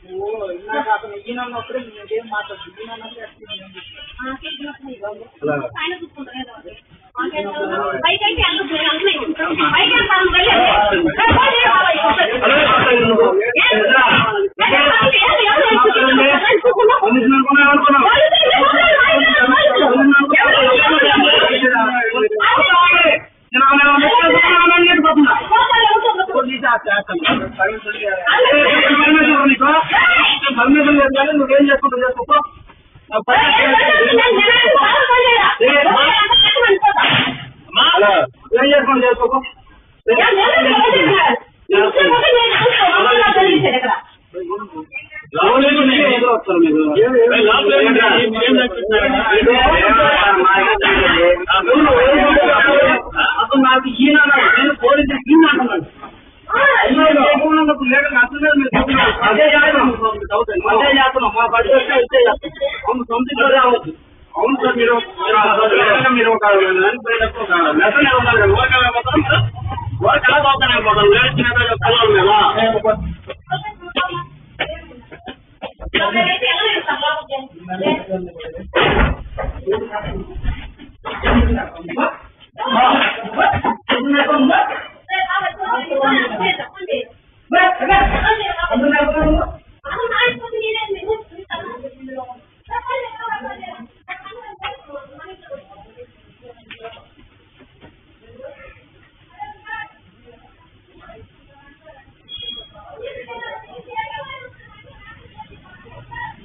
నువ్వు ఇందాక అతను ఈయనన్నప్పుడు నేనేం మాట్లాడుతుంది ఈయనన్నప్పుడు నువ్వేం చేసుకుంటా చేసుకో ఏం చేసుకుంటా చేసుకో వస్తారు మీరు అసలు నాకు ఈయన నేను పోలీసు ఈయన అంటున్నాను అదే చేస్తున్నాం మా బడ్జెట్ ఇస్తే అవును సొంతంగా రావచ్చు. అవును సార్ మీరు మీరు ఒక లెసన్ ఇవ్వాలి వర్క్ ఎలా పోతాను లేడీస్